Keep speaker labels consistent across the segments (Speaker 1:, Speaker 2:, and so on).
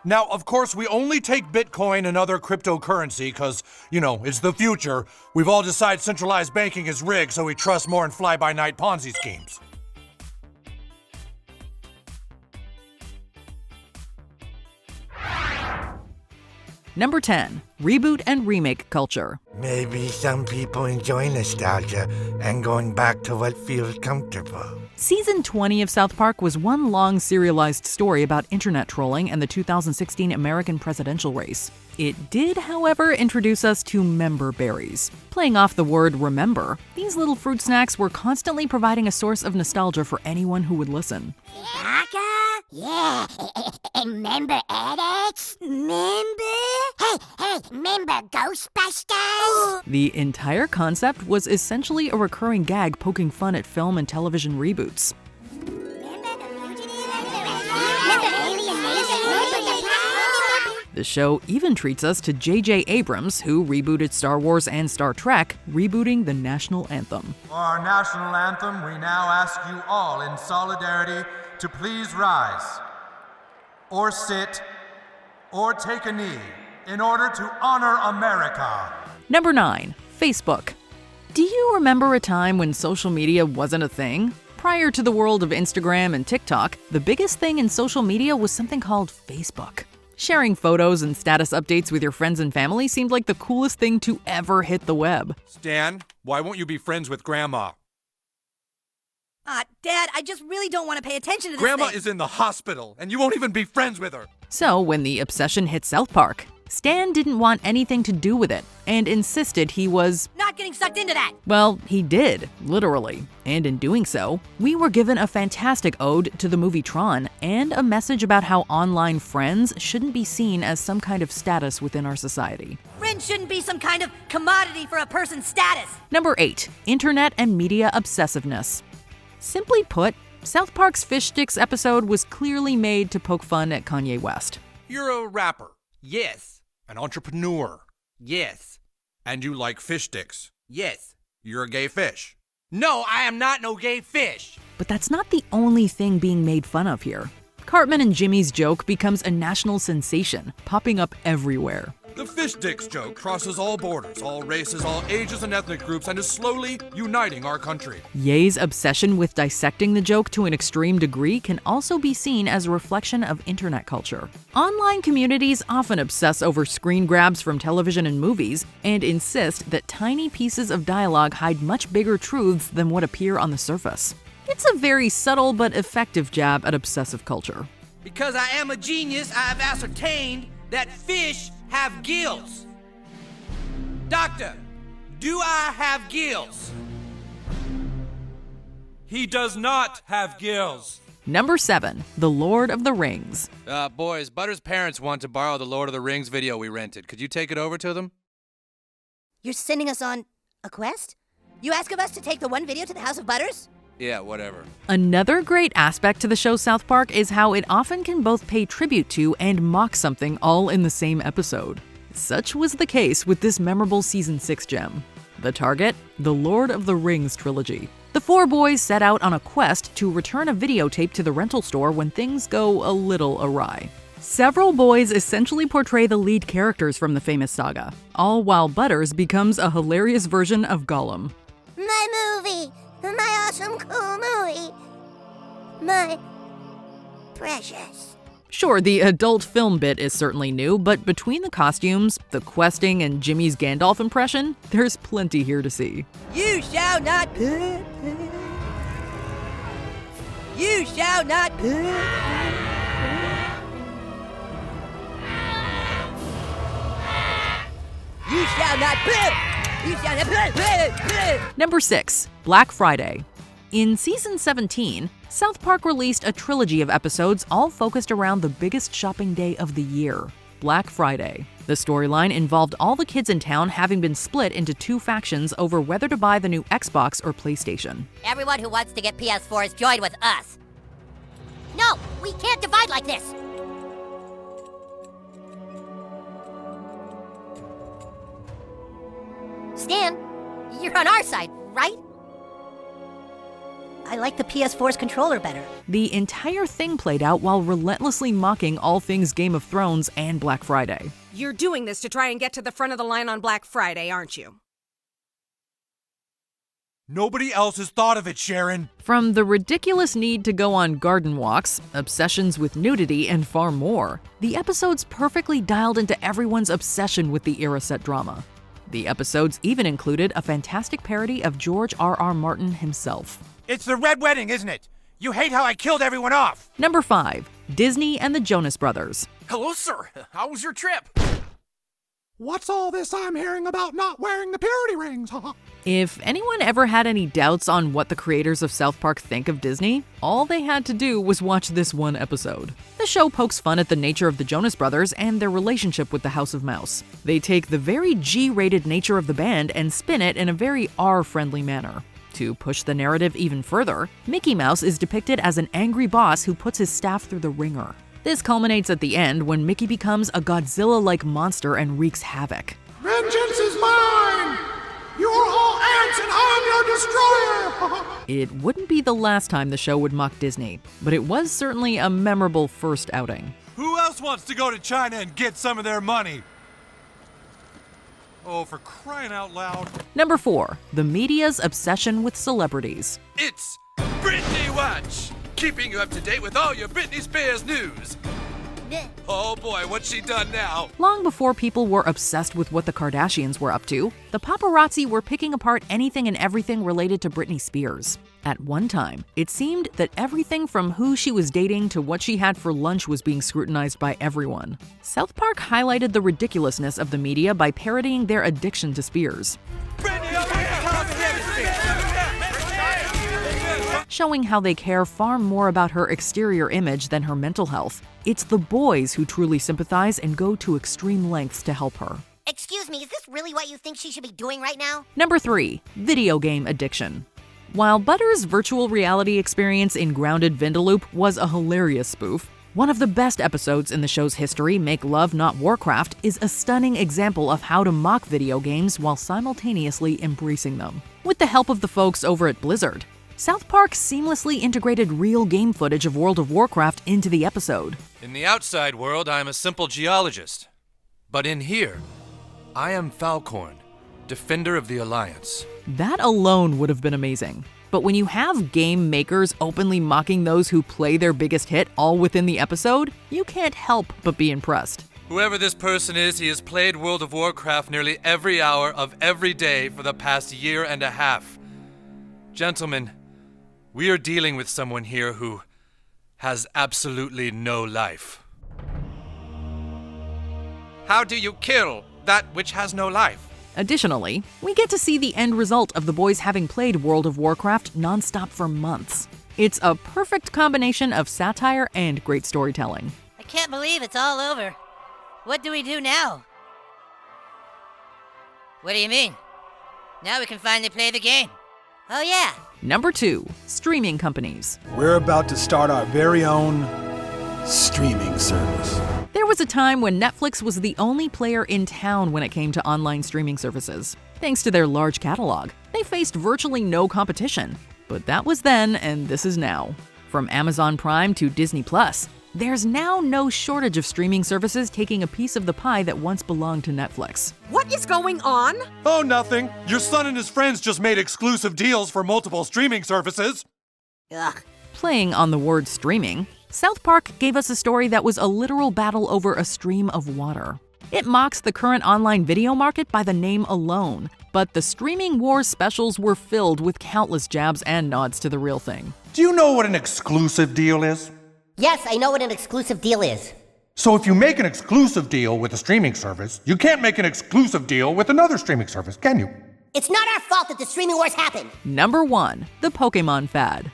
Speaker 1: Now, of course, we only take Bitcoin and other cryptocurrency because, it's the future. We've all decided centralized banking is rigged, so we trust more in fly-by-night Ponzi schemes.
Speaker 2: Number 10. Reboot and remake culture.
Speaker 3: Maybe some people enjoy nostalgia and going back to what feels comfortable.
Speaker 2: Season 20 of South Park was one long serialized story about internet trolling and the 2016 American presidential race. It did, however, introduce us to member berries. Playing off the word remember, these little fruit snacks were constantly providing a source of nostalgia for anyone who would listen.
Speaker 4: Yeah, remember edits? Hey, remember Ghostbusters?
Speaker 2: The entire concept was essentially a recurring gag poking fun at film and television reboots. The show even treats us to J.J. Abrams, who rebooted Star Wars and Star Trek, rebooting the national anthem.
Speaker 5: For our national anthem, we now ask you all in solidarity to please rise, or sit, or take a knee in order to honor America.
Speaker 2: Number 9. Facebook. Do you remember a time when social media wasn't a thing? Prior to the world of Instagram and TikTok, the biggest thing in social media was something called Facebook. Sharing photos and status updates with your friends and family seemed like the coolest thing to ever hit the web.
Speaker 1: Stan, why won't you be friends with Grandma?
Speaker 6: Dad, I just really don't want to pay attention to this
Speaker 1: Grandma
Speaker 6: thing.
Speaker 1: is in the hospital, and you won't even be friends with her.
Speaker 2: So, when the obsession hit South Park, Stan didn't want anything to do with it and insisted he was
Speaker 6: not getting sucked into that.
Speaker 2: Well, he did, literally. And in doing so, we were given a fantastic ode to the movie Tron and a message about how online friends shouldn't be seen as some kind of status within our society.
Speaker 6: Friends shouldn't be some kind of commodity for a person's status.
Speaker 2: Number 8. Internet and media obsessiveness. Simply put, South Park's Fish Sticks episode was clearly made to poke fun at Kanye West.
Speaker 1: You're a rapper.
Speaker 7: Yes.
Speaker 1: An entrepreneur.
Speaker 7: Yes.
Speaker 1: And you like fish sticks.
Speaker 7: Yes.
Speaker 1: You're a gay fish.
Speaker 7: No, I am not no gay fish.
Speaker 2: But that's not the only thing being made fun of here. Cartman and Jimmy's joke becomes a national sensation, popping up everywhere.
Speaker 1: The fish sticks joke crosses all borders, all races, all ages and ethnic groups, and is slowly uniting our country.
Speaker 2: Ye's obsession with dissecting the joke to an extreme degree can also be seen as a reflection of internet culture. Online communities often obsess over screen grabs from television and movies and insist that tiny pieces of dialogue hide much bigger truths than what appear on the surface. It's a very subtle but effective jab at obsessive culture.
Speaker 7: Because I am a genius, I have ascertained that fish have gills. Doctor, do I have gills?
Speaker 1: He does not have gills.
Speaker 2: Number 7. The Lord of the Rings.
Speaker 7: Boys, Butter's parents want to borrow the Lord of the Rings video we rented. Could you take it over to them?
Speaker 6: You're sending us on a quest? You ask of us to take the one video to the House of Butters?
Speaker 7: Yeah, whatever.
Speaker 2: Another great aspect to the show South Park is how it often can both pay tribute to and mock something all in the same episode. Such was the case with this memorable Season 6 gem. The target? The Lord of the Rings trilogy. The four boys set out on a quest to return a videotape to the rental store when things go a little awry. Several boys essentially portray the lead characters from the famous saga, all while Butters becomes a hilarious version of Gollum.
Speaker 4: My movie! My awesome cool movie! My precious.
Speaker 2: Sure, the adult film bit is certainly new, but between the costumes, the questing, and Jimmy's Gandalf impression, there's plenty here to see.
Speaker 6: You shall not put. You shall not put. You shall not put. You shall not put.
Speaker 2: Number 6. Black Friday. In Season 17, South Park released a trilogy of episodes all focused around the biggest shopping day of the year, Black Friday. The storyline involved all the kids in town having been split into two factions over whether to buy the new Xbox or PlayStation.
Speaker 4: Everyone who wants to get PS4s join with us. No, we can't divide like this. Stan, you're on our side, right?
Speaker 6: I like the PS4's controller better.
Speaker 2: The entire thing played out while relentlessly mocking all things Game of Thrones and Black Friday.
Speaker 8: You're doing this to try and get to the front of the line on Black Friday, aren't you?
Speaker 1: Nobody else has thought of it, Sharon.
Speaker 2: From the ridiculous need to go on garden walks, obsessions with nudity, and far more, the episodes perfectly dialed into everyone's obsession with the era set drama. The episodes even included a fantastic parody of George R.R. Martin himself.
Speaker 1: It's the Red Wedding, isn't it? You hate how I killed everyone off.
Speaker 2: Number 5. Disney and the Jonas Brothers.
Speaker 9: Hello, sir. How was your trip?
Speaker 1: What's all this I'm hearing about not wearing the purity rings?
Speaker 2: If anyone ever had any doubts on what the creators of South Park think of Disney, all they had to do was watch this one episode. The show pokes fun at the nature of the Jonas Brothers and their relationship with the House of Mouse. They take the very G-rated nature of the band and spin it in a very R-friendly manner. To push the narrative even further, Mickey Mouse is depicted as an angry boss who puts his staff through the ringer. This culminates at the end when Mickey becomes a Godzilla-like monster and wreaks havoc.
Speaker 1: Vengeance is mine! You are all ants and I'm your destroyer!
Speaker 2: It wouldn't be the last time the show would mock Disney, but it was certainly a memorable first outing.
Speaker 1: Who else wants to go to China and get some of their money? Oh, for crying out loud.
Speaker 2: Number 4. The media's obsession with celebrities.
Speaker 9: It's Britney Watch, keeping you up to date with all your Britney Spears news. Oh boy, what's she done now?
Speaker 2: Long before people were obsessed with what the Kardashians were up to, the paparazzi were picking apart anything and everything related to Britney Spears. At one time, it seemed that everything from who she was dating to what she had for lunch was being scrutinized by everyone. South Park highlighted the ridiculousness of the media by parodying their addiction to Spears, showing how they care far more about her exterior image than her mental health. It's the boys who truly sympathize and go to extreme lengths to help her.
Speaker 4: Excuse me, is this really what you think she should be doing right now?
Speaker 2: Number 3. Video game addiction. While Butter's virtual reality experience in Grounded Vindaloop was a hilarious spoof, one of the best episodes in the show's history, Make Love Not Warcraft, is a stunning example of how to mock video games while simultaneously embracing them. With the help of the folks over at Blizzard, South Park seamlessly integrated real game footage of World of Warcraft into the episode.
Speaker 9: In the outside world, I am a simple geologist. But in here, I am Falcorn, defender of the Alliance.
Speaker 2: That alone would have been amazing. But when you have game makers openly mocking those who play their biggest hit all within the episode, you can't help but be impressed.
Speaker 9: Whoever this person is, he has played World of Warcraft nearly every hour of every day for the past year and a half. Gentlemen, we are dealing with someone here who has absolutely no life. How do you kill that which has no life?
Speaker 2: Additionally, we get to see the end result of the boys having played World of Warcraft nonstop for months. It's a perfect combination of satire and great storytelling.
Speaker 4: I can't believe it's all over. What do we do now? What do you mean? Now we can finally play the game. Oh yeah.
Speaker 2: Number 2. Streaming companies.
Speaker 10: We're about to start our very own streaming service.
Speaker 2: There was a time when Netflix was the only player in town when it came to online streaming services. Thanks to their large catalog, they faced virtually no competition. But that was then, and this is now. From Amazon Prime to Disney Plus, there's now no shortage of streaming services taking a piece of the pie that once belonged to Netflix.
Speaker 8: What is going on?
Speaker 1: Oh, nothing. Your son and his friends just made exclusive deals for multiple streaming services.
Speaker 4: Ugh.
Speaker 2: Playing on the word streaming, South Park gave us a story that was a literal battle over a stream of water. It mocks the current online video market by the name alone, but the streaming wars specials were filled with countless jabs and nods to the real thing.
Speaker 1: Do you know what an exclusive deal is?
Speaker 4: Yes, I know what an exclusive deal is.
Speaker 1: So if you make an exclusive deal with a streaming service, you can't make an exclusive deal with another streaming service, can you?
Speaker 4: It's not our fault that the streaming wars happened.
Speaker 2: Number 1. The Pokemon fad.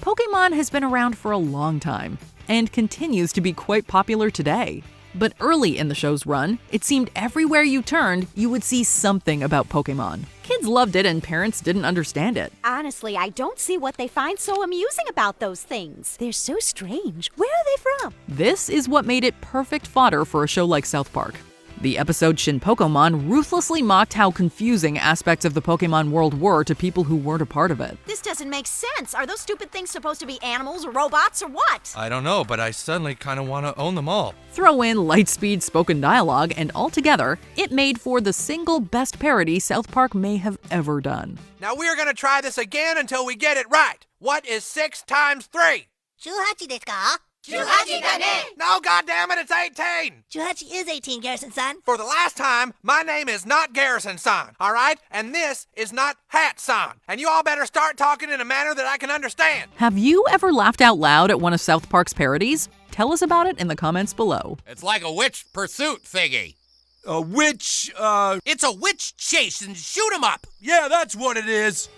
Speaker 2: Pokemon has been around for a long time and continues to be quite popular today. But early in the show's run, it seemed everywhere you turned, you would see something about Pokemon. Kids loved it and parents didn't understand it.
Speaker 11: Honestly, I don't see what they find so amusing about those things. They're so strange. Where are they from?
Speaker 2: This is what made it perfect fodder for a show like South Park. The episode Shin Pokémon ruthlessly mocked how confusing aspects of the Pokemon world were to people who weren't a part of it.
Speaker 11: This doesn't make sense. Are those stupid things supposed to be animals or robots or what?
Speaker 9: I don't know, but I suddenly kind of want to own them all.
Speaker 2: Throw in Lightspeed spoken dialogue, and altogether, it made for the single best parody South Park may have ever done.
Speaker 7: Now we're gonna try this again until we get it right. What is 6 times 3?
Speaker 6: 18ですか?
Speaker 7: 18だね! No, goddammit, it's 18!
Speaker 6: 18 is 18, Garrison-san.
Speaker 7: For the last time, my name is not Garrison-san, all right? And this is not Hat-san. And you all better start talking in a manner that I can understand.
Speaker 2: Have you ever laughed out loud at one of South Park's parodies? Tell us about it in the comments below.
Speaker 12: It's like a witch pursuit thingy.
Speaker 1: A witch,
Speaker 12: It's a witch chase and shoot 'em up.
Speaker 1: Yeah, that's what it is.